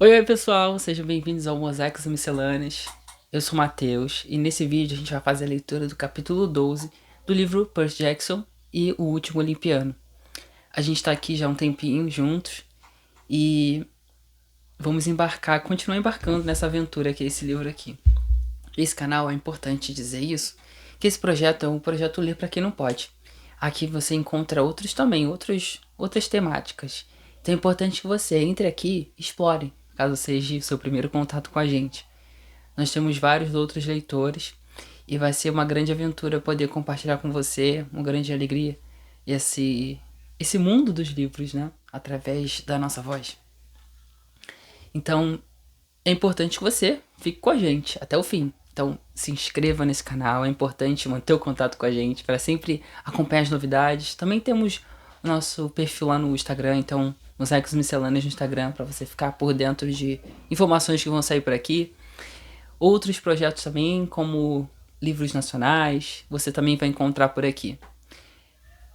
Oi, pessoal, sejam bem-vindos ao Mosaicos Miscelâneos. Eu sou o Matheus e nesse vídeo a gente vai fazer a leitura do capítulo 12 do livro Percy Jackson e o Último Olimpiano. A gente tá aqui já há um tempinho juntos e vamos continuar embarcando nessa aventura que é esse livro aqui. Esse canal, é importante dizer isso, que esse projeto é um projeto Ler para quem não pode. Aqui você encontra outras temáticas. Então é importante que você entre aqui e explore, caso seja o seu primeiro contato com a gente. Nós temos vários outros leitores e vai ser uma grande aventura poder compartilhar com você, uma grande alegria, esse mundo dos livros, né? Através da nossa voz. Então, é importante que você fique com a gente até o fim. Então, se inscreva nesse canal, é importante manter o contato com a gente para sempre acompanhar as novidades. Também temos o nosso perfil lá no Instagram, então, Mosaicos Miscelâneos no Instagram, para você ficar por dentro de informações que vão sair por aqui. Outros projetos também, como livros nacionais, você também vai encontrar por aqui.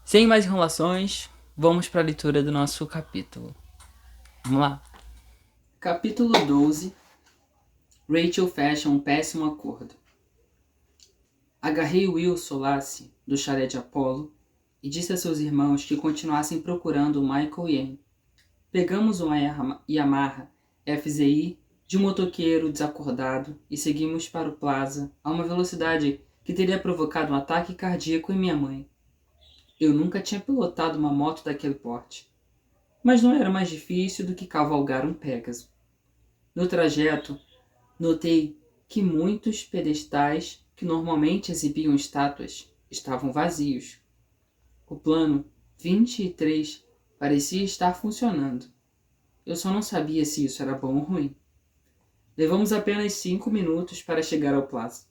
Sem mais enrolações, vamos para a leitura do nosso capítulo. Vamos lá. Capítulo 12. Rachel fecha um péssimo acordo. Agarrei Will Solace do chalé de Apollo e disse a seus irmãos que continuassem procurando Michael e Anne. Pegamos uma Yamaha FZI de um motoqueiro desacordado e seguimos para o plaza a uma velocidade que teria provocado um ataque cardíaco em minha mãe. Eu nunca tinha pilotado uma moto daquele porte, mas não era mais difícil do que cavalgar um Pégaso. No trajeto, notei que muitos pedestais que normalmente exibiam estátuas estavam vazios. O plano 23 parecia estar funcionando. Eu só não sabia se isso era bom ou ruim. Levamos apenas 5 minutos para chegar ao plaza.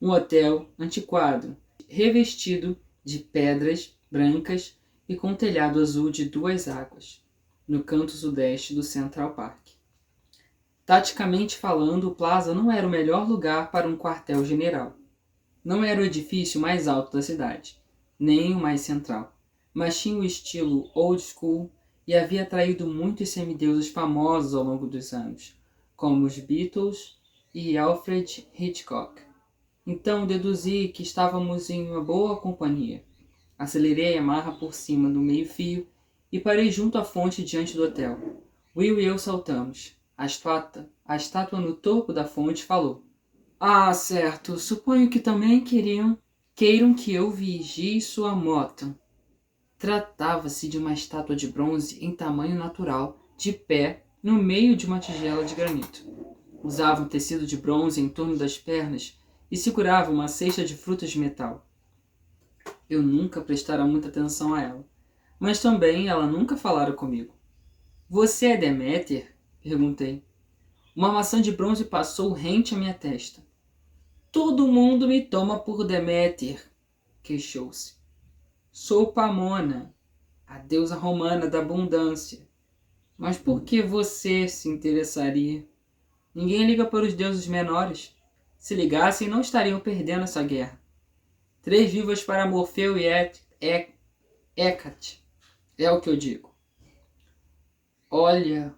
Um hotel antiquado, revestido de pedras brancas e com telhado azul de 2 águas, no canto sudeste do Central Park. Taticamente falando, o plaza não era o melhor lugar para um quartel-general. Não era o edifício mais alto da cidade, nem o mais central, mas tinha o estilo old school e havia atraído muitos semideuses famosos ao longo dos anos, como os Beatles e Alfred Hitchcock. Então deduzi que estávamos em uma boa companhia. Acelerei a Yamaha por cima do meio-fio e parei junto à fonte diante do hotel. Will e eu saltamos. A estátua no topo da fonte falou. Ah, certo. Suponho que também queiram que eu vigie sua moto. Tratava-se de uma estátua de bronze em tamanho natural, de pé, no meio de uma tigela de granito. Usava um tecido de bronze em torno das pernas e segurava uma cesta de frutas de metal. Eu nunca prestara muita atenção a ela, mas também ela nunca falara comigo. Você é Deméter? Perguntei. Uma maçã de bronze passou rente à minha testa. Todo mundo me toma por Deméter, queixou-se. Sou Pamona, a deusa romana da abundância. Mas por que você se interessaria? Ninguém liga para os deuses menores. Se ligassem, não estariam perdendo essa guerra. 3 vivas para Morfeu e Hecate. É o que eu digo. Olha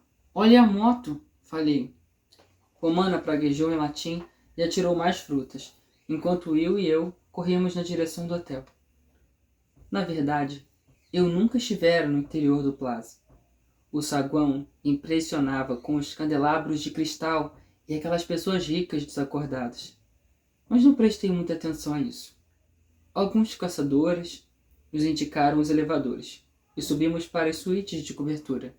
a moto, falei. Romana praguejou em latim e atirou mais frutas, enquanto Will e eu corríamos na direção do hotel. Na verdade, eu nunca estivera no interior do plaza. O saguão impressionava com os candelabros de cristal e aquelas pessoas ricas desacordadas. Mas não prestei muita atenção a isso. Alguns caçadores nos indicaram os elevadores e subimos para as suítes de cobertura.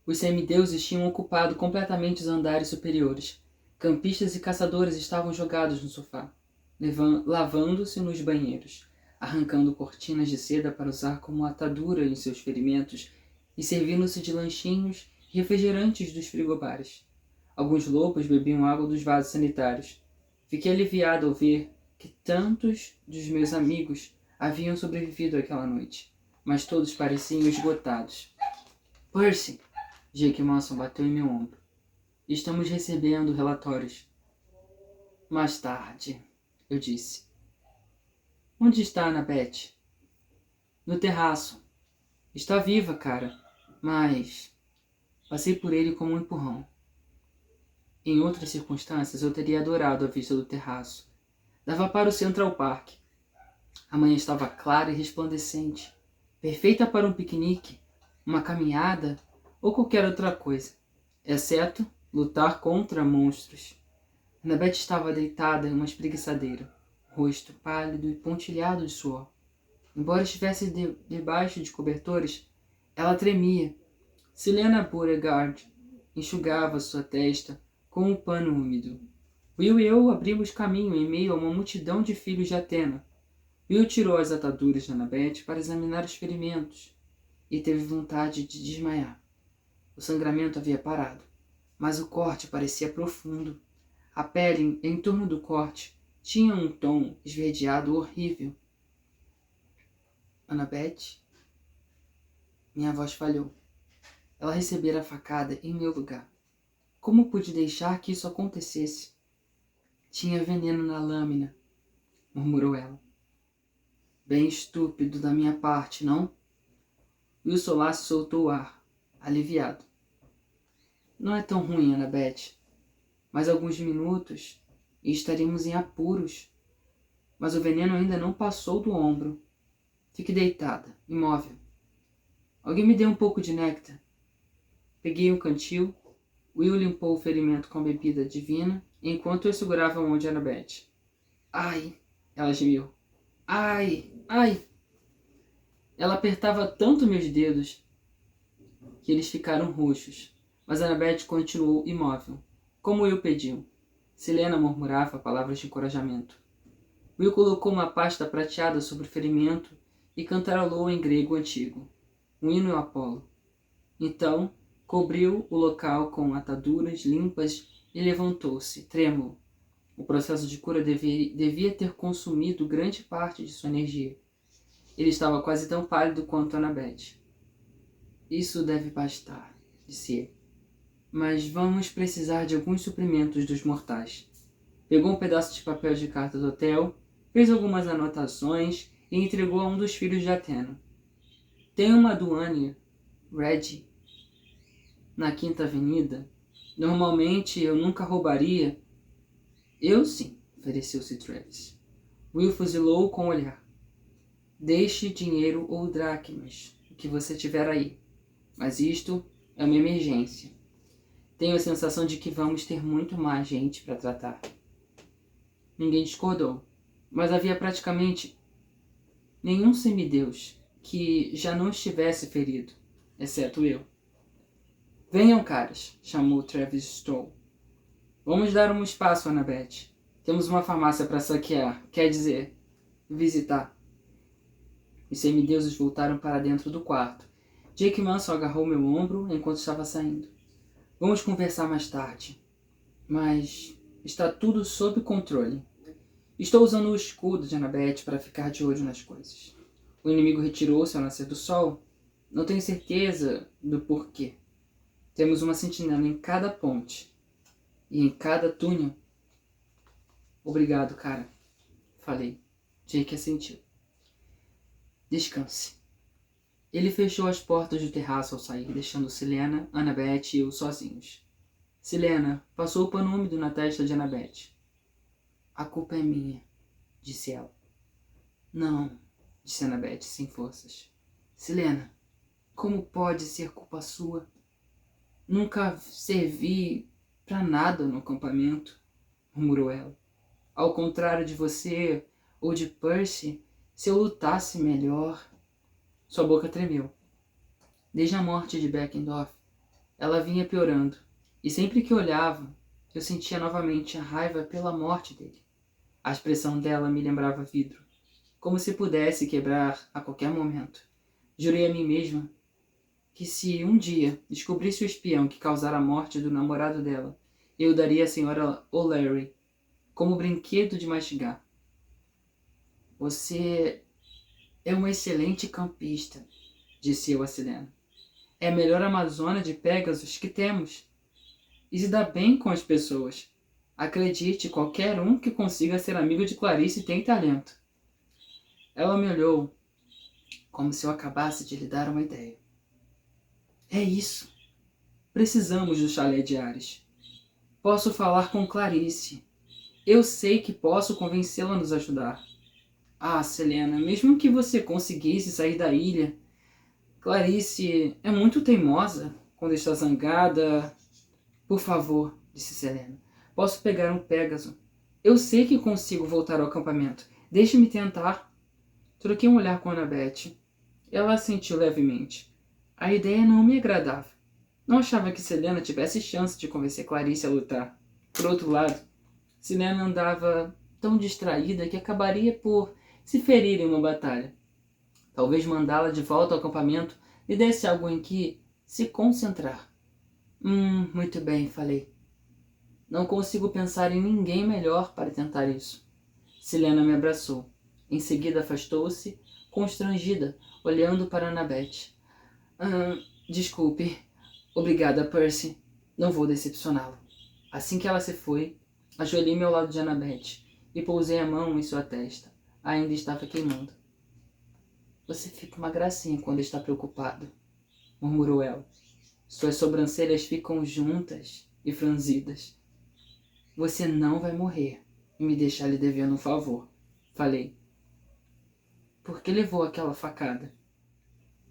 Os semideuses tinham ocupado completamente os andares superiores. Campistas e caçadores estavam jogados no sofá, lavando-se nos banheiros, arrancando cortinas de seda para usar como atadura em seus ferimentos e servindo-se de lanchinhos e refrigerantes dos frigobares. Alguns lobos bebiam água dos vasos sanitários. Fiquei aliviado ao ver que tantos dos meus amigos haviam sobrevivido àquela noite, mas todos pareciam esgotados. Percy! Jake Manson bateu em meu ombro. Estamos recebendo relatórios. Mais tarde, eu disse. Onde está Annabeth? No terraço. Está viva, cara. Mas passei por ele como um empurrão. Em outras circunstâncias, eu teria adorado a vista do terraço. Dava para o Central Park. A manhã estava clara e resplandecente, perfeita para um piquenique, uma caminhada ou qualquer outra coisa, exceto lutar contra monstros. Annabeth estava deitada em uma espreguiçadeira, rosto pálido e pontilhado de suor. Embora estivesse debaixo de cobertores, ela tremia. Selena Beauregard enxugava sua testa com um pano úmido. Will e eu abrimos caminho em meio a uma multidão de filhos de Atena. Will tirou as ataduras de Annabeth para examinar os ferimentos e teve vontade de desmaiar. O sangramento havia parado, mas o corte parecia profundo. A pele em torno do corte tinha um tom esverdeado horrível. Annabeth? Minha voz falhou. Ela recebera a facada em meu lugar. Como pude deixar que isso acontecesse? Tinha veneno na lâmina, murmurou ela. Bem estúpido da minha parte, não? Wilson Lasso soltou o ar, aliviado. Não é tão ruim, Annabeth. Mais alguns minutos e estaríamos em apuros. Mas o veneno ainda não passou do ombro. Fique deitada, imóvel. Alguém me dê um pouco de néctar. Peguei um cantil. Will limpou o ferimento com a bebida divina, enquanto eu segurava a mão de Annabeth. Ai! Ela gemiu. Ai! Ai! Ela apertava tanto meus dedos que eles ficaram roxos, mas Annabeth continuou imóvel, como Will pediu. Selena murmurava palavras de encorajamento. Will colocou uma pasta prateada sobre o ferimento e cantarolou em grego antigo, um hino a Apolo. Então, cobriu o local com ataduras limpas e levantou-se, trêmulo. O processo de cura devia ter consumido grande parte de sua energia. Ele estava quase tão pálido quanto Annabeth. Isso deve bastar, disse ele. Mas vamos precisar de alguns suprimentos dos mortais. Pegou um pedaço de papel de carta do hotel, fez algumas anotações e entregou a um dos filhos de Atena. Tem uma aduane, Reggie, na Quinta Avenida. Normalmente eu nunca roubaria. Eu sim, ofereceu-se Travis. Will fuzilou com o olhar. Deixe dinheiro ou dracmas, o que você tiver aí. Mas isto é uma emergência. Tenho a sensação de que vamos ter muito mais gente para tratar. Ninguém discordou, mas havia praticamente nenhum semideus que já não estivesse ferido, exceto eu. Venham, caras, chamou Travis Stoll. Vamos dar um espaço, Annabeth. Temos uma farmácia para saquear, quer dizer, visitar. Os semideuses voltaram para dentro do quarto. Jake Manson agarrou meu ombro enquanto estava saindo. Vamos conversar mais tarde. Mas está tudo sob controle. Estou usando o escudo de Annabeth para ficar de olho nas coisas. O inimigo retirou-se ao nascer do sol. Não tenho certeza do porquê. Temos uma sentinela em cada ponte e em cada túnel. Obrigado, cara. Falei. Jake assentiu. Descanse. Ele fechou as portas do terraço ao sair, deixando Selena, Annabeth e eu sozinhos. Selena passou o pano úmido na testa de Annabeth. A culpa é minha, disse ela. Não, disse Annabeth sem forças. Selena, como pode ser culpa sua? Nunca servi para nada no acampamento, murmurou ela. Ao contrário de você ou de Percy, se eu lutasse melhor... Sua boca tremeu. Desde a morte de Beckendorf, ela vinha piorando, e sempre que olhava, eu sentia novamente a raiva pela morte dele. A expressão dela me lembrava vidro, como se pudesse quebrar a qualquer momento. Jurei a mim mesma que se um dia descobrisse o espião que causara a morte do namorado dela, eu o daria à senhora O'Leary como brinquedo de mastigar. Você é uma excelente campista, disse eu a Selena. É a melhor amazona de Pegasus que temos. E se dá bem com as pessoas. Acredite, qualquer um que consiga ser amigo de Clarice tem talento. Ela me olhou como se eu acabasse de lhe dar uma ideia. É isso. Precisamos do chalé de Ares. Posso falar com Clarice. Eu sei que posso convencê-la a nos ajudar. Ah, Selena, mesmo que você conseguisse sair da ilha, Clarice é muito teimosa quando está zangada. Por favor, disse Selena. Posso pegar um Pégaso. Eu sei que consigo voltar ao acampamento. Deixe-me tentar. Troquei um olhar com Annabeth. Ela assentiu levemente. A ideia não me agradava. Não achava que Selena tivesse chance de convencer Clarice a lutar. Por outro lado, Selena andava tão distraída que acabaria por se ferir em uma batalha. Talvez mandá-la de volta ao acampamento lhe desse algo em que se concentrar. Muito bem, falei. Não consigo pensar em ninguém melhor para tentar isso. Selena me abraçou. Em seguida afastou-se, constrangida, olhando para Annabeth. Desculpe. Obrigada, Percy. Não vou decepcioná-lo. Assim que ela se foi, ajoelhei-me ao lado de Annabeth e pousei a mão em sua testa. Ainda estava queimando. Você fica uma gracinha quando está preocupado, murmurou ela. Suas sobrancelhas ficam juntas e franzidas. Você não vai morrer e me deixar lhe devendo um favor, falei. Por que levou aquela facada?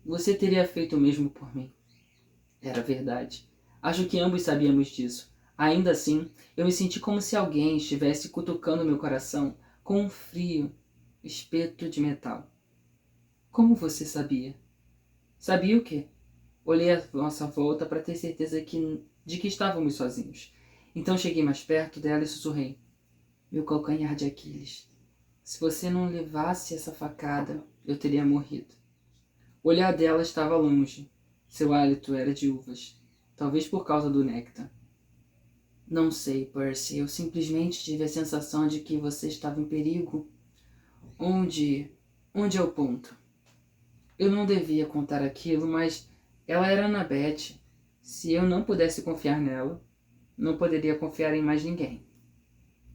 Você teria feito o mesmo por mim. Era verdade. Acho que ambos sabíamos disso. Ainda assim, eu me senti como se alguém estivesse cutucando meu coração com um frio espeto de metal. Como você sabia? Sabia o quê? Olhei à nossa volta para ter certeza de que estávamos sozinhos. Então cheguei mais perto dela e sussurrei. Meu calcanhar de Aquiles. Se você não levasse essa facada, eu teria morrido. O olhar dela estava longe. Seu hálito era de uvas. Talvez por causa do néctar. Não sei, Percy. Eu simplesmente tive a sensação de que você estava em perigo. Onde é o ponto? Eu não devia contar aquilo, mas ela era Annabeth. Se eu não pudesse confiar nela, não poderia confiar em mais ninguém.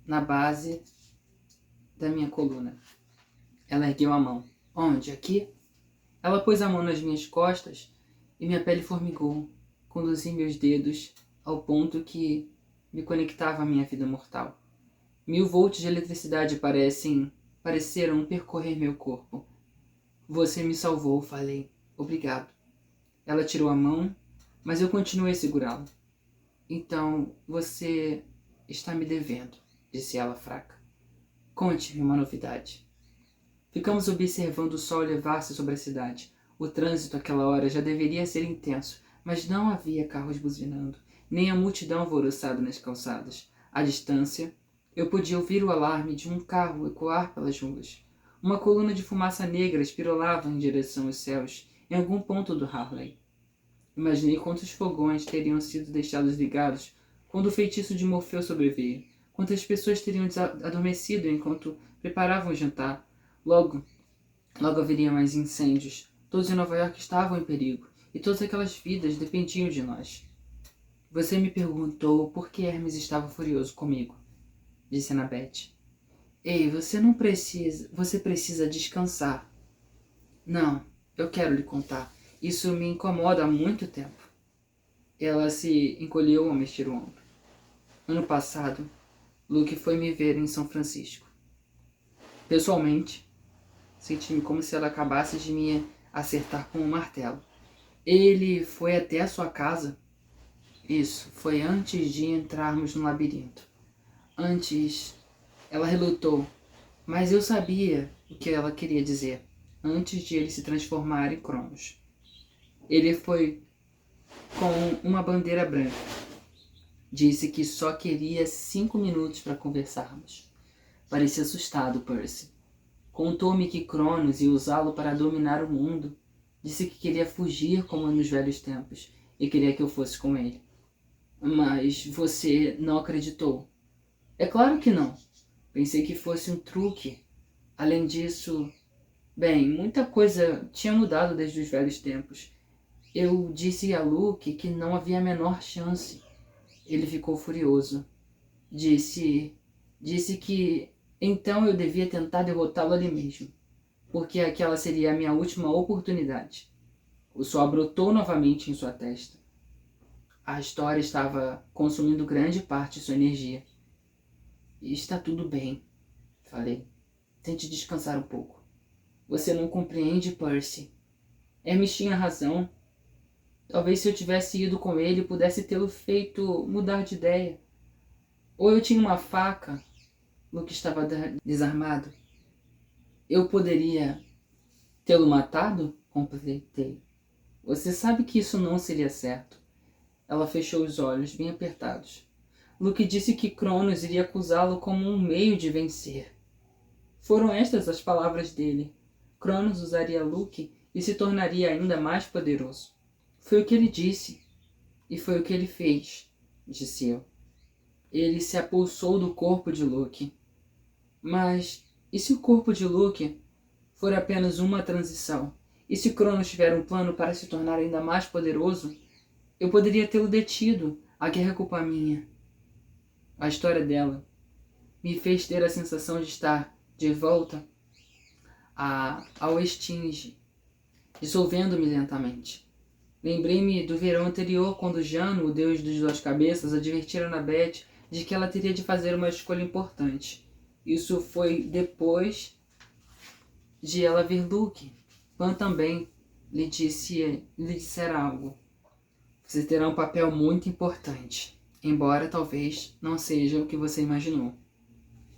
Na base da minha coluna. Ela ergueu a mão. Onde? Aqui? Ela pôs a mão nas minhas costas e minha pele formigou. Conduzi meus dedos ao ponto que me conectava à minha vida mortal. 1000 volts de eletricidade pareceram percorrer meu corpo. Você me salvou, falei. Obrigado. Ela tirou a mão, mas eu continuei a segurá-la. Então, você está me devendo, disse ela fraca. Conte-me uma novidade. Ficamos observando o sol elevar-se sobre a cidade. O trânsito àquela hora já deveria ser intenso, mas não havia carros buzinando, nem a multidão alvoroçada nas calçadas. À distância, eu podia ouvir o alarme de um carro ecoar pelas ruas. Uma coluna de fumaça negra espirolava em direção aos céus, em algum ponto do Harley. Imaginei quantos fogões teriam sido deixados ligados quando o feitiço de Morfeu sobreveio. Quantas pessoas teriam adormecido enquanto preparavam o jantar. Logo haveria mais incêndios. Todos em Nova York estavam em perigo, e todas aquelas vidas dependiam de nós. Você me perguntou por que Hermes estava furioso comigo, disse Annabeth. Ei, você precisa descansar. Não, eu quero lhe contar. Isso me incomoda há muito tempo. Ela se encolheu ao mexer o ombro. Ano passado, Luke foi me ver em São Francisco. Pessoalmente, senti-me como se ela acabasse de me acertar com um martelo. Ele foi até a sua casa? Isso, foi antes de entrarmos no labirinto. Antes, ela relutou, mas eu sabia o que ela queria dizer. Antes de ele se transformar em Cronos. Ele foi com uma bandeira branca. Disse que só queria 5 minutos para conversarmos. Parecia assustado, Percy. Contou-me que Cronos ia usá-lo para dominar o mundo. Disse que queria fugir como nos velhos tempos e queria que eu fosse com ele. Mas você não acreditou? É claro que não. Pensei que fosse um truque. Além disso, bem, muita coisa tinha mudado desde os velhos tempos. Eu disse a Luke que não havia a menor chance. Ele ficou furioso. Disse que então eu devia tentar derrotá-lo ali mesmo, porque aquela seria a minha última oportunidade. O suor brotou novamente em sua testa. A história estava consumindo grande parte de sua energia. Está tudo bem, falei. Tente descansar um pouco. Você não compreende, Percy. Hermes tinha razão. Talvez se eu tivesse ido com ele, pudesse tê-lo feito mudar de ideia. Ou eu tinha uma faca. Luke estava desarmado. Eu poderia tê-lo matado? Completei. Você sabe que isso não seria certo. Ela fechou os olhos, bem apertados. Luke disse que Cronos iria acusá-lo como um meio de vencer. Foram estas as palavras dele. Cronos usaria Luke e se tornaria ainda mais poderoso. Foi o que ele disse. E foi o que ele fez, disse eu. Ele se apossou do corpo de Luke. Mas e se o corpo de Luke for apenas uma transição? E se Cronos tiver um plano para se tornar ainda mais poderoso? Eu poderia tê-lo detido. A guerra é culpa minha. A história dela me fez ter a sensação de estar de volta ao Estinge, dissolvendo-me lentamente. Lembrei-me do verão anterior, quando Jano, o deus dos duas cabeças, advertira Annabeth de que ela teria de fazer uma escolha importante. Isso foi depois de ela ver Luke. Pan também lhe dissera algo. Você terá um papel muito importante, embora talvez não seja o que você imaginou.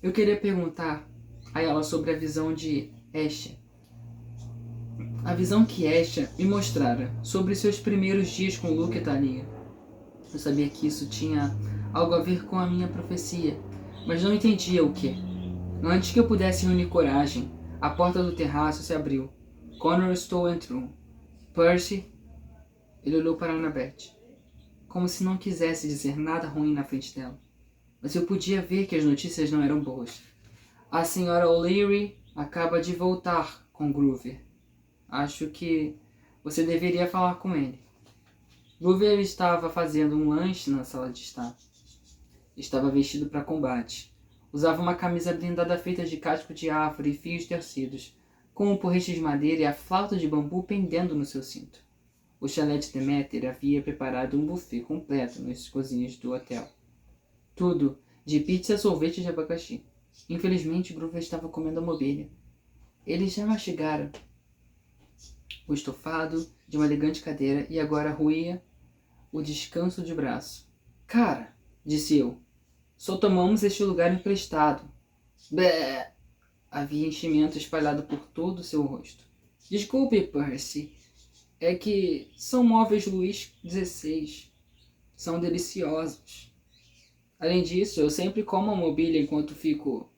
Eu queria perguntar a ela sobre a visão de Estia. A visão que Estia me mostrara sobre seus primeiros dias com Luke e Thalia. Eu sabia que isso tinha algo a ver com a minha profecia, mas não entendia o que. Antes que eu pudesse reunir coragem, a porta do terraço se abriu. Connor Stowe entrou. Percy, ele olhou para Annabeth, como se não quisesse dizer nada ruim na frente dela. Mas eu podia ver que as notícias não eram boas. A senhora O'Leary acaba de voltar com Groover. Acho que você deveria falar com ele. Groover estava fazendo um lanche na sala de estar. Estava vestido para combate. Usava uma camisa blindada feita de casco de árvore e fios tecidos, com um porrete de madeira e a flauta de bambu pendendo no seu cinto. O chalé de Deméter havia preparado um buffet completo nas cozinhas do hotel. Tudo, de pizza a sorvete de abacaxi. Infelizmente, Groover estava comendo a mobília. Ele já mastigara o estofado de uma elegante cadeira e agora ruía o descanso de braço. Cara, disse eu, só tomamos este lugar emprestado. Bé! Havia enchimento espalhado por todo o seu rosto. Desculpe, Percy. É que são móveis Luís XVI. São deliciosos. Além disso, eu sempre como a mobília quando fico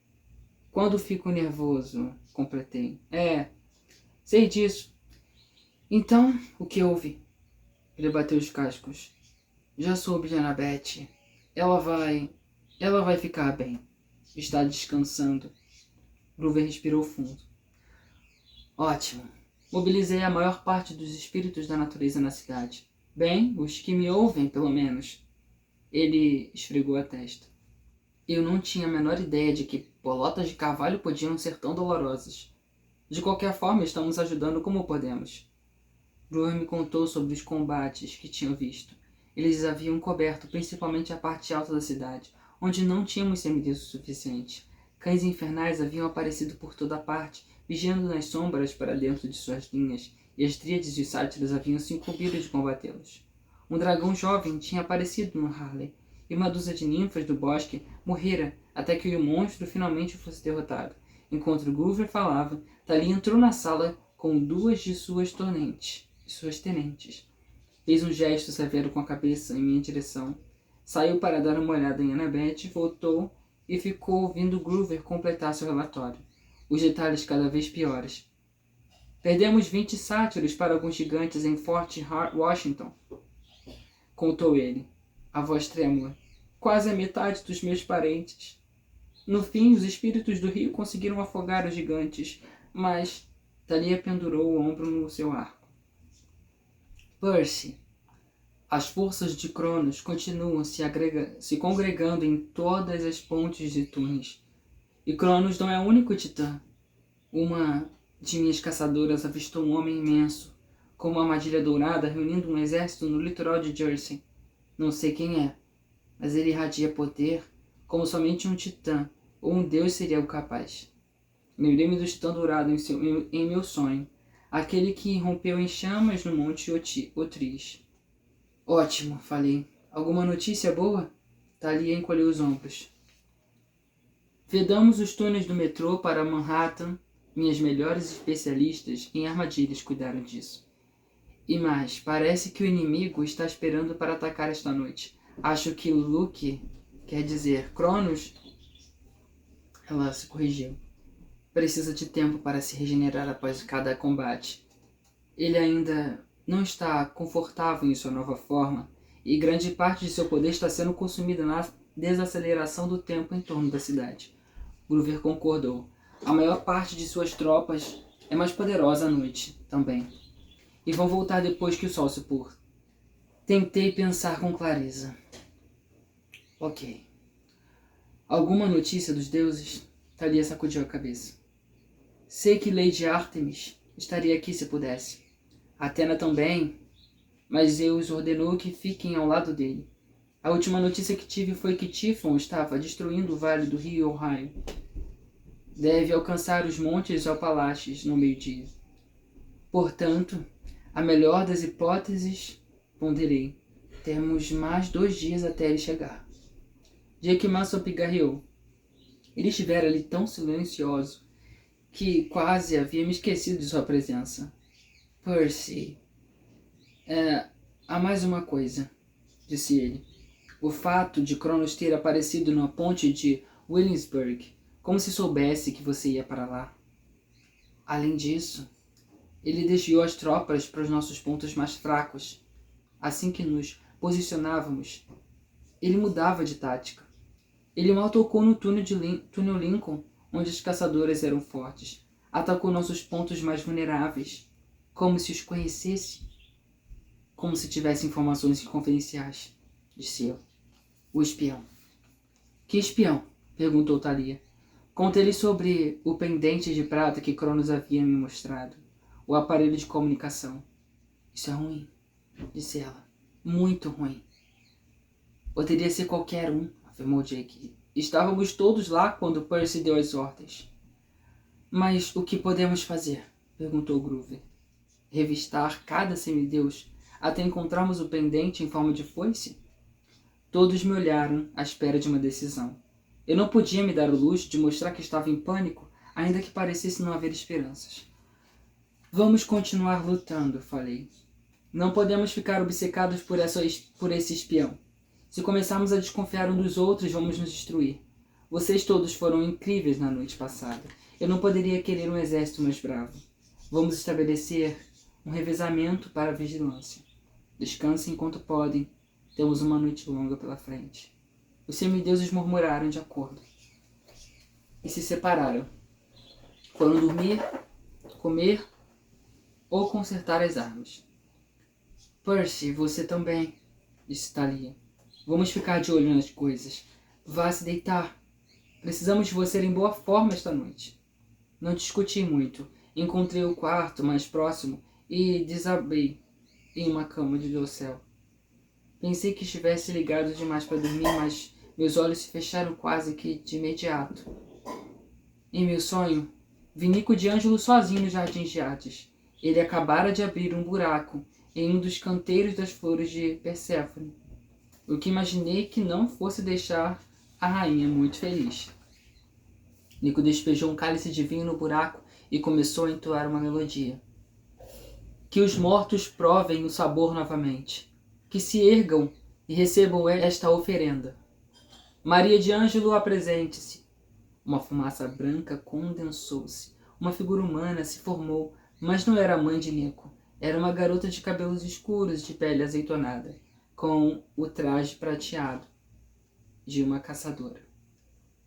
nervoso, completei. Sei disso. Então, o que houve? Ele bateu os cascos. Já soube de Annabeth. Ela vai ficar bem. Está descansando. Groover respirou fundo. Ótimo. Mobilizei a maior parte dos espíritos da natureza na cidade. Bem, os que me ouvem, pelo menos. Ele esfregou a testa. Eu não tinha a menor ideia de que bolotas de cavalo podiam ser tão dolorosas. De qualquer forma, estamos ajudando como podemos. Groover me contou sobre os combates que tinham visto. Eles haviam coberto principalmente a parte alta da cidade, onde não tínhamos semideus o suficiente. Cães infernais haviam aparecido por toda parte, vigiando nas sombras para dentro de suas linhas, e as tríades e os sátiros haviam se incumbido de combatê-los. Um dragão jovem tinha aparecido no Harley, e uma dúzia de ninfas do bosque morrera até que o monstro finalmente fosse derrotado. Enquanto Groover falava, Thalia entrou na sala com duas de suas tenentes. Fez um gesto severo com a cabeça em minha direção. Saiu para dar uma olhada em Annabeth, voltou e ficou ouvindo Groover completar seu relatório. Os detalhes cada vez piores. Perdemos 20 sátiros para alguns gigantes em Fort Washington, contou ele, a voz trêmula. Quase a metade dos meus parentes. No fim, os espíritos do rio conseguiram afogar os gigantes, mas Thalia pendurou o ombro no seu arco. Percy, as forças de Cronos continuam se congregando em todas as pontes e túneis. E Cronos não é o único titã. Uma de minhas caçadoras avistou um homem imenso, com uma armadilha dourada, reunindo um exército no litoral de Jersey. Não sei quem é, mas ele irradia poder como somente um titã ou um deus seria o capaz. Lembrei-me do titã dourado em meu sonho, aquele que rompeu em chamas no monte Otris. Ótimo, falei. Alguma notícia boa? Thalia encolheu os ombros. Vedamos os túneis do metrô para Manhattan. Minhas melhores especialistas em armadilhas cuidaram disso. E mais, parece que o inimigo está esperando para atacar esta noite. Acho que Luke, quer dizer, Cronos, ela se corrigiu, precisa de tempo para se regenerar após cada combate. Ele ainda não está confortável em sua nova forma e grande parte de seu poder está sendo consumida na desaceleração do tempo em torno da cidade. Groover concordou. A maior parte de suas tropas é mais poderosa à noite, também. E vão voltar depois que o sol se pôr. Tentei pensar com clareza. Ok. Alguma notícia dos deuses? Thalia sacudiu a cabeça. Sei que Lady Artemis estaria aqui se pudesse. Athena também, mas Zeus ordenou que fiquem ao lado dele. A última notícia que tive foi que Tífon estava destruindo o vale do rio Ohio. Deve alcançar os montes Alpalaches no meio-dia. Portanto, a melhor das hipóteses, ponderei, temos mais 2 dias até ele chegar. Jake Manson pigarreou. Ele estivera ali tão silencioso que quase havia me esquecido de sua presença. Percy, há mais uma coisa, disse ele. O fato de Cronos ter aparecido na ponte de Williamsburg, como se soubesse que você ia para lá. Além disso, ele desviou as tropas para os nossos pontos mais fracos. Assim que nos posicionávamos, ele mudava de tática. Ele mal tocou no túnel Lincoln, onde as caçadoras eram fortes. Atacou nossos pontos mais vulneráveis, como se os conhecesse. Como se tivesse informações confidenciais, disse eu. O espião. Que espião? Perguntou Thalia. Contei-lhe sobre o pendente de prata que Cronos havia me mostrado. O aparelho de comunicação. Isso é ruim, disse ela. Muito ruim. Poderia ser qualquer um, afirmou Jake. Estávamos todos lá quando Percy deu as ordens. Mas o que podemos fazer? Perguntou Groover. Revistar cada semideus até encontrarmos o pendente em forma de foice? Todos me olharam à espera de uma decisão. Eu não podia me dar o luxo de mostrar que estava em pânico, ainda que parecesse não haver esperanças. Vamos continuar lutando, falei. Não podemos ficar obcecados por esse espião. Se começarmos a desconfiar um dos outros, vamos nos destruir. Vocês todos foram incríveis na noite passada. Eu não poderia querer um exército mais bravo. Vamos estabelecer um revezamento para a vigilância. Descansem enquanto podem. Temos uma noite longa pela frente. Os semideuses murmuraram de acordo. E se separaram. Foram dormir, comer ou consertar as armas. Percy, você também, disse Thalia. Vamos ficar de olho nas coisas. Vá se deitar. Precisamos de você em boa forma esta noite. Não discuti muito. Encontrei o quarto mais próximo e desabei em uma cama de dossel. Pensei que estivesse ligado demais para dormir, mas meus olhos se fecharam quase que de imediato. Em meu sonho, vi Nico de Ângelo sozinho no jardim de Hades. Ele acabara de abrir um buraco em um dos canteiros das flores de Perséfone, o que imaginei que não fosse deixar a rainha muito feliz. Nico despejou um cálice de vinho no buraco e começou a entoar uma melodia. Que os mortos provem o sabor novamente. Que se ergam e recebam esta oferenda. Maria de Ângelo, apresente-se. Uma fumaça branca condensou-se. Uma figura humana se formou, mas não era a mãe de Nico. Era uma garota de cabelos escuros, de pele azeitonada, com o traje prateado de uma caçadora.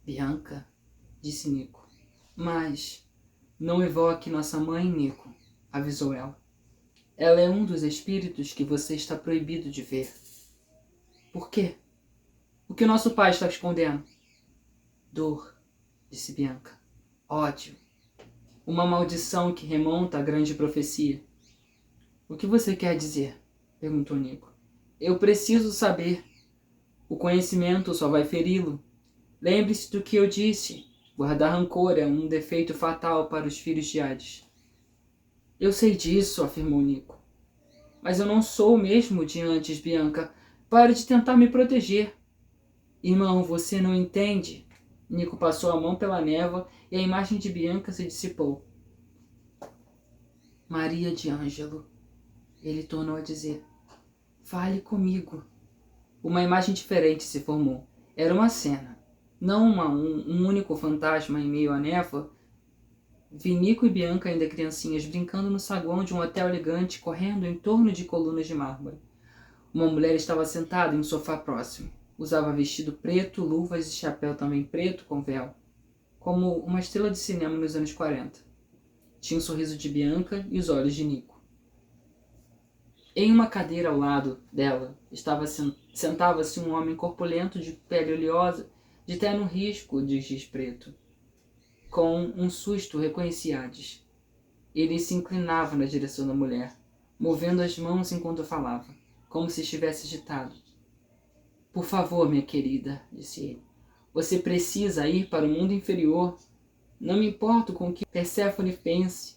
Bianca, disse Nico. Mas não evoque nossa mãe, Nico, avisou ela. Ela é um dos espíritos que você está proibido de ver. Por quê? O que nosso pai está escondendo? Dor, disse Bianca. Ódio. Uma maldição que remonta à grande profecia. O que você quer dizer? Perguntou Nico. Eu preciso saber. O conhecimento só vai feri-lo. Lembre-se do que eu disse. Guardar rancor é um defeito fatal para os filhos de Hades. Eu sei disso, afirmou Nico. Mas eu não sou o mesmo de antes, Bianca. Pare de tentar me proteger. Irmão, você não entende. Nico passou a mão pela névoa e a imagem de Bianca se dissipou. Maria de Ângelo. Ele tornou a dizer. Fale comigo. Uma imagem diferente se formou. Era uma cena. Não um único fantasma em meio à névoa. Vi Nico e Bianca, ainda criancinhas, brincando no saguão de um hotel elegante, correndo em torno de colunas de mármore. Uma mulher estava sentada em um sofá próximo. Usava vestido preto, luvas e chapéu também preto com véu, como uma estrela de cinema nos anos 40. Tinha o sorriso de Bianca e os olhos de Nico. Em uma cadeira ao lado dela sentava-se um homem corpulento de pele oleosa, de terno risco de giz preto. Com um susto reconheci Hades. Ele se inclinava na direção da mulher, movendo as mãos enquanto falava, como se estivesse agitado. Por favor, minha querida, disse ele. Você precisa ir para o mundo inferior. Não me importo com o que Perséfone pense.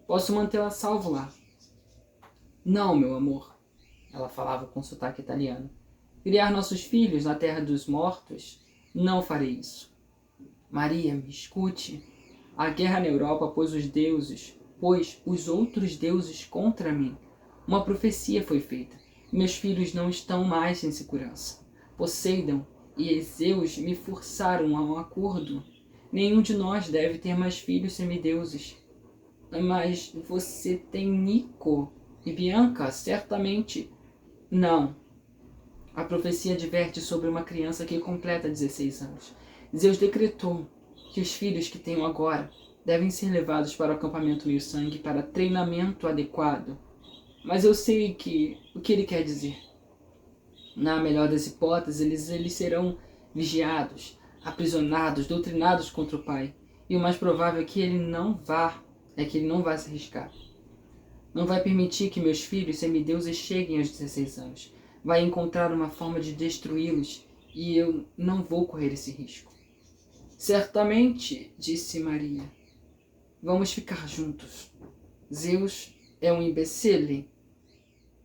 Posso mantê-la salvo lá. Não, meu amor, ela falava com sotaque italiano. Criar nossos filhos na terra dos mortos? Não farei isso. Maria, me escute. A guerra na Europa pôs os outros deuses contra mim. Uma profecia foi feita. Meus filhos não estão mais em segurança. Poseidon e Zeus me forçaram a um acordo. Nenhum de nós deve ter mais filhos semideuses. Mas você tem Nico e Bianca, certamente. Não. A profecia adverte sobre uma criança que completa 16 anos. Zeus decretou que os filhos que tenho agora devem ser levados para o acampamento meio-sangue para treinamento adequado. Mas eu sei o que ele quer dizer. Na melhor das hipóteses, eles serão vigiados, aprisionados, doutrinados contra o pai. E o mais provável é que ele não vá se arriscar. Não vai permitir que meus filhos semideuses cheguem aos 16 anos. Vai encontrar uma forma de destruí-los e eu não vou correr esse risco. Certamente, disse Maria. Vamos ficar juntos. Zeus é um imbecile.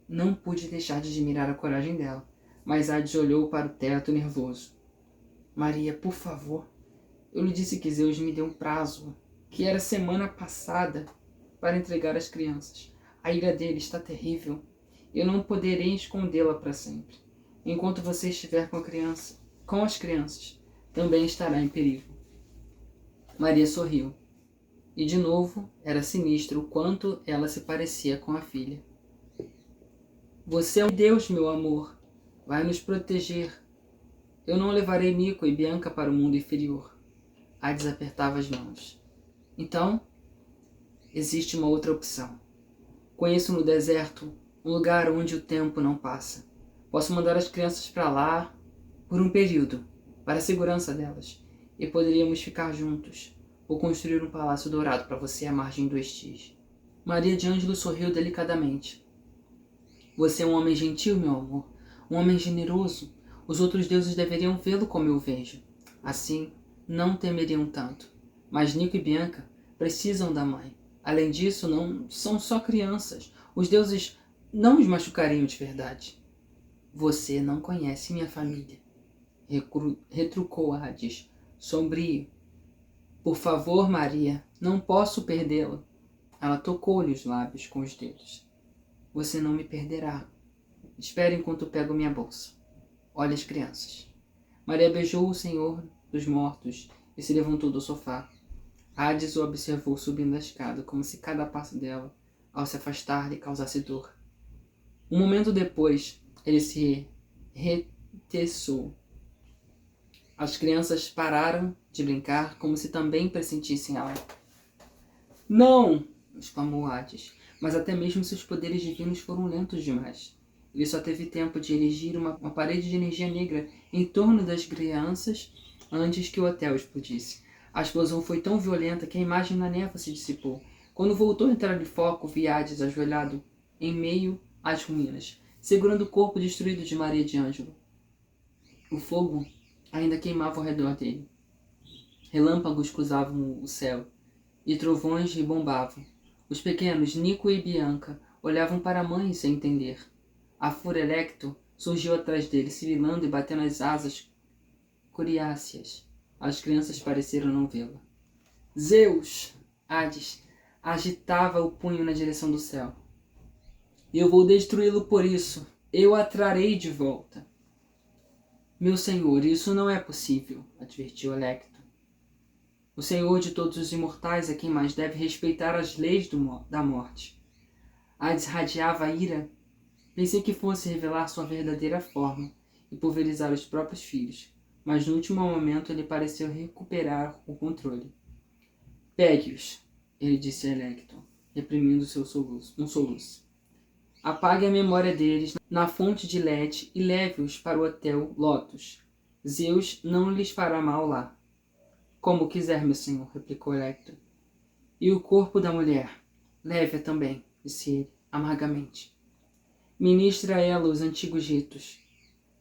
Não pude deixar de admirar a coragem dela, mas Hades olhou para o teto nervoso. Maria, por favor. Eu lhe disse que Zeus me deu um prazo, que era semana passada, para entregar as crianças. A ira dele está terrível. Eu não poderei escondê-la para sempre. Enquanto você estiver com as crianças, também estará em perigo. Maria sorriu. E de novo era sinistro o quanto ela se parecia com a filha. Você é um Deus, meu amor. Vai nos proteger. Eu não levarei Nico e Bianca para o mundo inferior. Hades apertava as mãos. Então, existe uma outra opção. Conheço no deserto um lugar onde o tempo não passa. Posso mandar as crianças para lá por um período, para a segurança delas, e poderíamos ficar juntos, ou construir um palácio dourado para você à margem do Estige. Maria de Ângelo sorriu delicadamente. Você é um homem gentil, meu amor, um homem generoso. Os outros deuses deveriam vê-lo como eu vejo. Assim, não temeriam tanto. Mas Nico e Bianca precisam da mãe. Além disso, não são só crianças. Os deuses não os machucariam de verdade. Você não conhece minha família, retrucou Hades, sombrio. Por favor, Maria, não posso perdê-la. Ela tocou-lhe os lábios com os dedos. Você não me perderá. Espere enquanto pego minha bolsa. Olhe as crianças. Maria beijou o Senhor dos mortos e se levantou do sofá. Hades o observou subindo a escada, como se cada passo dela, ao se afastar, lhe causasse dor. Um momento depois, ele se reteçou. As crianças pararam de brincar, como se também pressentissem algo. Não! Exclamou Hades, mas até mesmo seus poderes divinos foram lentos demais. Ele só teve tempo de erigir uma parede de energia negra em torno das crianças antes que o hotel explodisse. A explosão foi tão violenta que a imagem na névoa se dissipou. Quando voltou a entrar em foco, vi Hades ajoelhado em meio às ruínas, segurando o corpo destruído de Maria de Ângelo. O fogo ainda queimava ao redor dele. Relâmpagos cruzavam o céu e trovões ribombavam. Os pequenos Nico e Bianca olhavam para a mãe sem entender. A fúria Electo surgiu atrás dele, sibilando e batendo as asas coriáceas. As crianças pareceram não vê-la. Zeus! Hades agitava o punho na direção do céu. Eu vou destruí-lo por isso. Eu a trarei de volta. Meu senhor, isso não é possível, advertiu Electo. O senhor de todos os imortais é quem mais deve respeitar as leis da morte. Hades radiava a ira. Pensei que fosse revelar sua verdadeira forma e pulverizar os próprios filhos, mas no último momento ele pareceu recuperar o controle. Pegue-os, ele disse a Electo, reprimindo um soluço. Apague a memória deles na fonte de Lete e leve-os para o hotel Lotus. Zeus não lhes fará mal lá. Como quiser, meu senhor, replicou Electo. E o corpo da mulher? Leve-a também, disse ele, amargamente. Ministre a ela os antigos ritos.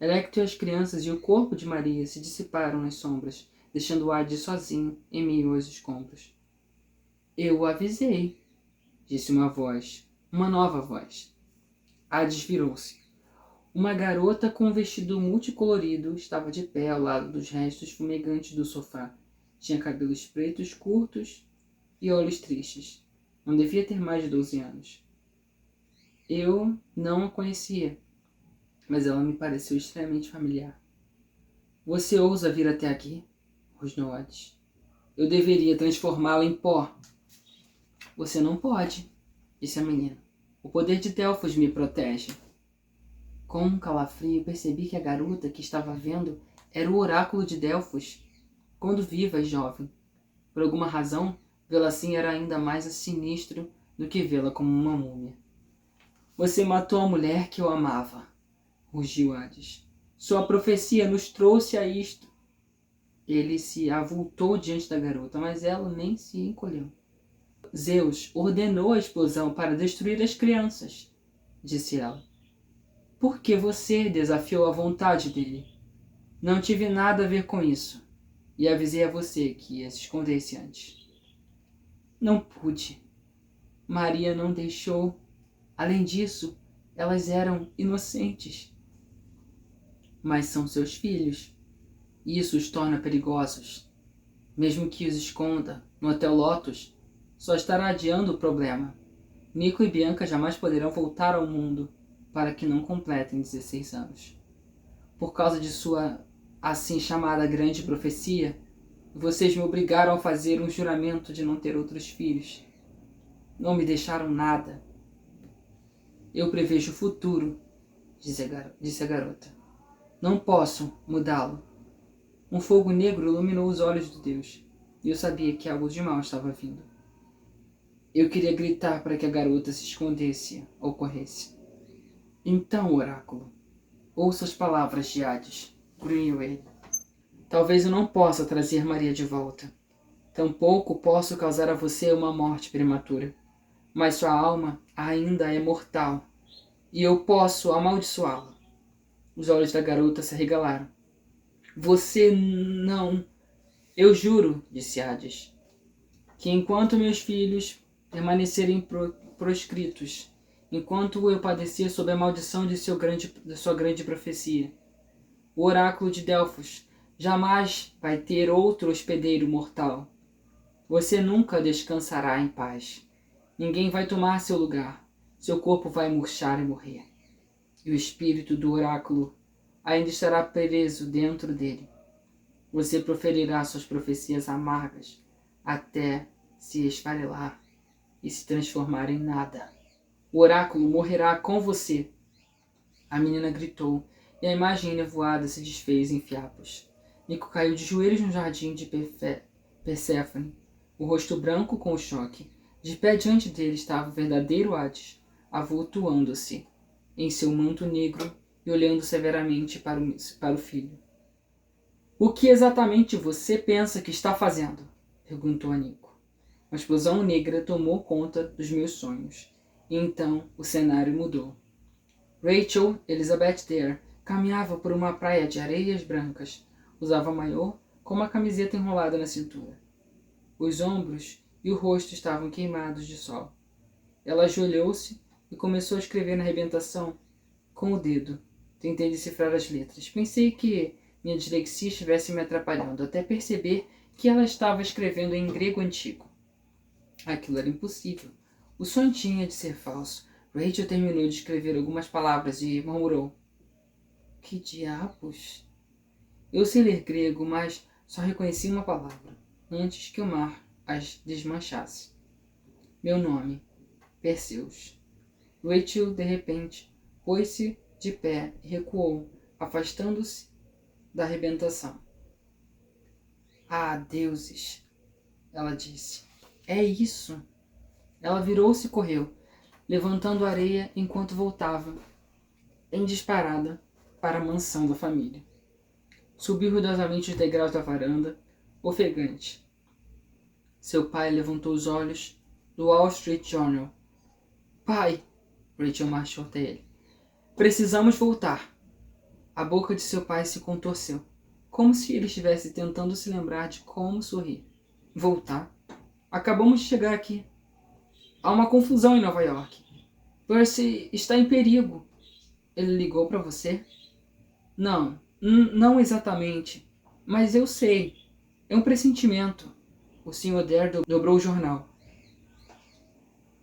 Electo e as crianças e o corpo de Maria se dissiparam nas sombras, deixando Hades sozinho em meio aos escombros. Eu o avisei, disse uma nova voz. Hades virou-se. Uma garota com um vestido multicolorido estava de pé ao lado dos restos fumegantes do sofá. Tinha cabelos pretos curtos e olhos tristes. Não devia ter mais de 12 anos. Eu não a conhecia, mas ela me pareceu extremamente familiar. Você ousa vir até aqui? Rosnou Hades. Eu deveria transformá-la em pó. Você não pode, disse a menina. O poder de Delfos me protege. Com um calafrio, percebi que a garota que estava vendo era o oráculo de Delfos, quando viva e jovem. Por alguma razão, vê-la assim era ainda mais sinistro do que vê-la como uma múmia. Você matou a mulher que eu amava, rugiu Hades. Sua profecia nos trouxe a isto. Ele se avultou diante da garota, mas ela nem se encolheu. Zeus ordenou a explosão para destruir as crianças, disse ela. Por que você desafiou a vontade dele? Não tive nada a ver com isso. E avisei a você que ia se esconder-se antes. Não pude. Maria não deixou. Além disso, elas eram inocentes. Mas são seus filhos. E isso os torna perigosos. Mesmo que os esconda no Hotel Lotus, só estará adiando o problema. Nico e Bianca jamais poderão voltar ao mundo para que não completem 16 anos. Por causa de sua assim chamada grande profecia, vocês me obrigaram a fazer um juramento de não ter outros filhos. Não me deixaram nada. Eu prevejo o futuro, disse a garota. Não posso mudá-lo. Um fogo negro iluminou os olhos de Deus, e eu sabia que algo de mal estava vindo. Eu queria gritar para que a garota se escondesse ou corresse. Então, oráculo, ouça as palavras de Hades, grunhiu ele. Talvez eu não possa trazer Maria de volta. Tampouco posso causar a você uma morte prematura. Mas sua alma ainda é mortal, e eu posso amaldiçoá-la. Os olhos da garota se arregalaram. Você não... Eu juro, disse Hades, que enquanto meus filhos permanecerem proscritos, enquanto eu padecer sob a maldição de sua grande profecia, o oráculo de Delfos jamais vai ter outro hospedeiro mortal. Você nunca descansará em paz. Ninguém vai tomar seu lugar. Seu corpo vai murchar e morrer. E o espírito do oráculo ainda estará preso dentro dele. Você proferirá suas profecias amargas até se esfarelar e se transformar em nada. O oráculo morrerá com você. A menina gritou e a imagem nevoada se desfez em fiapos. Nico caiu de joelhos no jardim de Perséfone, o rosto branco com o choque. De pé diante dele estava o verdadeiro Hades, avultuando-se em seu manto negro e olhando severamente para o filho. O que exatamente você pensa que está fazendo? Perguntou a Nico. Uma explosão negra tomou conta dos meus sonhos. E então o cenário mudou. Rachel Elizabeth Dare caminhava por uma praia de areias brancas. Usava maiô com uma camiseta enrolada na cintura. Os ombros e o rosto estavam queimados de sol. Ela ajoelhou-se e começou a escrever na arrebentação com o dedo. Tentei decifrar as letras. Pensei que minha dislexia estivesse me atrapalhando, até perceber que ela estava escrevendo em grego antigo. Aquilo era impossível. O sonho tinha de ser falso. Rachel terminou de escrever algumas palavras e murmurou: Que diabos? Eu sei ler grego, mas só reconheci uma palavra, antes que o mar as desmanchasse. Meu nome, Perseus. Rachel, de repente, pôs-se de pé e recuou, afastando-se da arrebentação. Ah, deuses! Ela disse. É isso! Ela virou-se e correu, levantando a areia enquanto voltava, em disparada, para a mansão da família. Subiu ruidosamente os degraus da varanda, ofegante. Seu pai levantou os olhos do Wall Street Journal. Pai! Rachel marchou até ele. Precisamos voltar. A boca de seu pai se contorceu, como se ele estivesse tentando se lembrar de como sorrir. Voltar? Acabamos de chegar aqui. Há uma confusão em Nova York. Percy está em perigo. Ele ligou para você? Não, não exatamente. Mas eu sei. É um pressentimento. O Sr. Dare dobrou o jornal.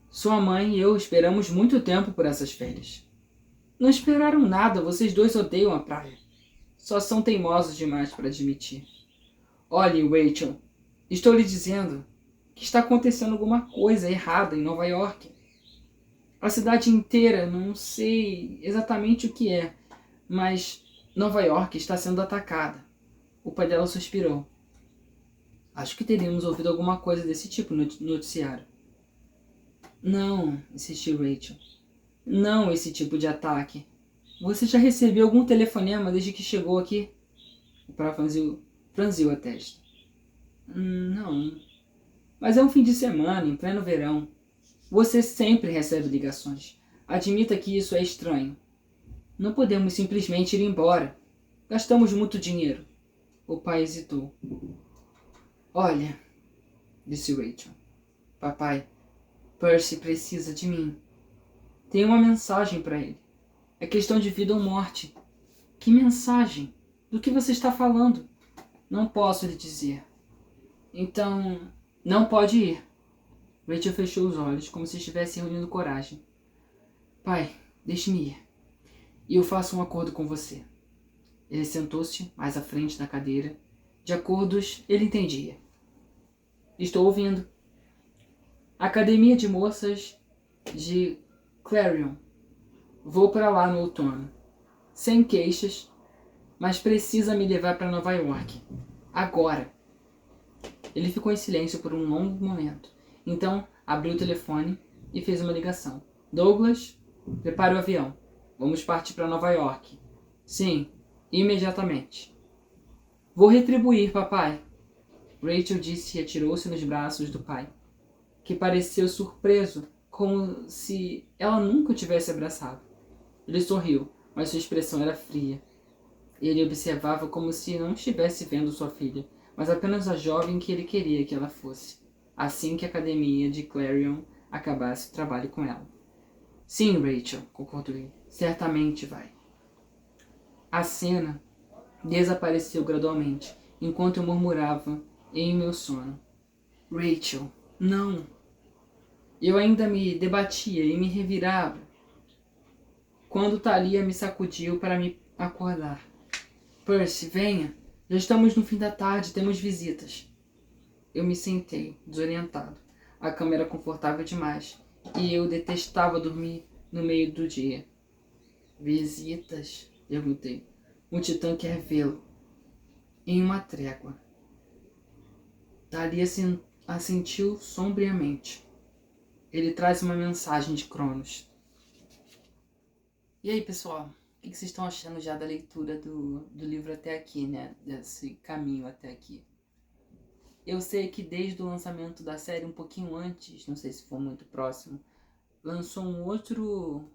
Sua mãe e eu esperamos muito tempo por essas férias. Não esperaram nada, vocês dois odeiam a praia. Só são teimosos demais para admitir. Olhe, Rachel, estou lhe dizendo que está acontecendo alguma coisa errada em Nova York. A cidade inteira, não sei exatamente o que é, mas Nova York está sendo atacada. O pai dela suspirou. Acho que teríamos ouvido alguma coisa desse tipo no noticiário. Não, insistiu Rachel. Não esse tipo de ataque. Você já recebeu algum telefonema desde que chegou aqui? O pai franziu a testa. Não. Mas é um fim de semana, em pleno verão. Você sempre recebe ligações. Admita que isso é estranho. Não podemos simplesmente ir embora. Gastamos muito dinheiro. O pai hesitou. Olha, disse Rachel. Papai, Percy precisa de mim. Tenho uma mensagem para ele. É questão de vida ou morte. Que mensagem? Do que você está falando? Não posso lhe dizer. Então, não pode ir. Rachel fechou os olhos, como se estivesse reunindo coragem. Pai, deixe-me ir. E eu faço um acordo com você. Ele sentou-se mais à frente na cadeira. De acordos, ele entendia. Estou ouvindo. Academia de Moças de Clarion. Vou para lá no outono. Sem queixas, mas precisa me levar para Nova York. Agora. Ele ficou em silêncio por um longo momento. Então, abriu o telefone e fez uma ligação. Douglas, prepare o avião. Vamos partir para Nova York. Sim, imediatamente. Vou retribuir, papai. Rachel disse e atirou-se nos braços do pai, que pareceu surpreso, como se ela nunca o tivesse abraçado. Ele sorriu, mas sua expressão era fria. Ele observava como se não estivesse vendo sua filha, mas apenas a jovem que ele queria que ela fosse, assim que a academia de Clarion acabasse o trabalho com ela. Sim, Rachel, concordou ele. Certamente vai. A cena desapareceu gradualmente, enquanto eu murmurava em meu sono. Rachel, não. Eu ainda me debatia e me revirava quando Thalia me sacudiu para me acordar. Percy, venha. Já estamos no fim da tarde, temos visitas. Eu me sentei, desorientado. A cama era confortável demais e eu detestava dormir no meio do dia. Visitas? Perguntei. Um titã quer vê-lo. Em uma trégua. Thalia assentiu sombriamente. Ele traz uma mensagem de Cronos. E aí, pessoal? O que vocês estão achando já da leitura do livro até aqui, né? Desse caminho até aqui. Eu sei que desde o lançamento da série, um pouquinho antes, não sei se for muito próximo, lançou um outro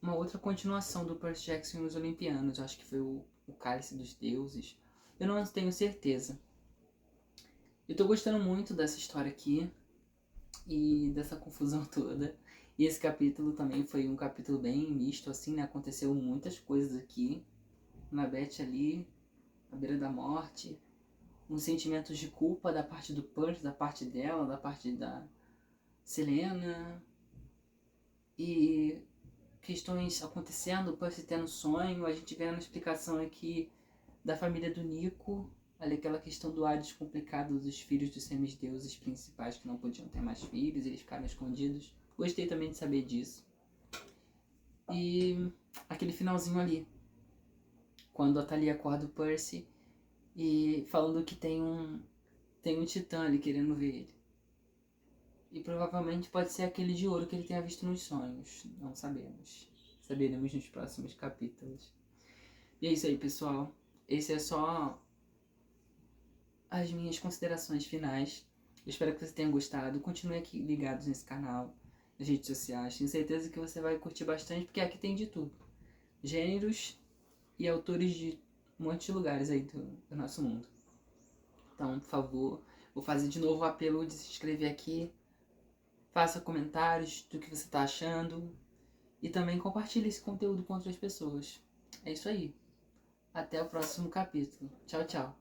uma outra continuação do Percy Jackson e os Olimpianos. Eu acho que foi o Cálice dos Deuses. Eu não tenho certeza. Eu tô gostando muito dessa história aqui e dessa confusão toda. E esse capítulo também foi um capítulo bem misto, assim, né? Aconteceu muitas coisas aqui. Annabeth ali, à beira da morte. Uns sentimentos de culpa da parte do Percy, da parte dela, da parte da Selena. E questões acontecendo, o Percy tendo sonho. A gente vendo a explicação aqui da família do Nico. Ali aquela questão do Hades complicado dos filhos dos semideuses principais que não podiam ter mais filhos, eles ficaram escondidos. Gostei também de saber disso. E aquele finalzinho ali, quando a Thalia acorda o Percy e falando que tem um titã ali querendo ver ele. E provavelmente pode ser aquele de ouro que ele tenha visto nos sonhos. Não sabemos. Saberemos nos próximos capítulos. E é isso aí, pessoal. Esse é só as minhas considerações finais. Eu espero que você tenha gostado. Continue aqui ligados nesse canal, nas redes sociais. Tenho certeza que você vai curtir bastante, porque aqui tem de tudo. Gêneros e autores de um monte de lugares aí do nosso mundo. Então, por favor, vou fazer de novo o apelo de se inscrever aqui. Faça comentários do que você está achando. E também compartilhe esse conteúdo com outras pessoas. É isso aí. Até o próximo capítulo. Tchau, tchau.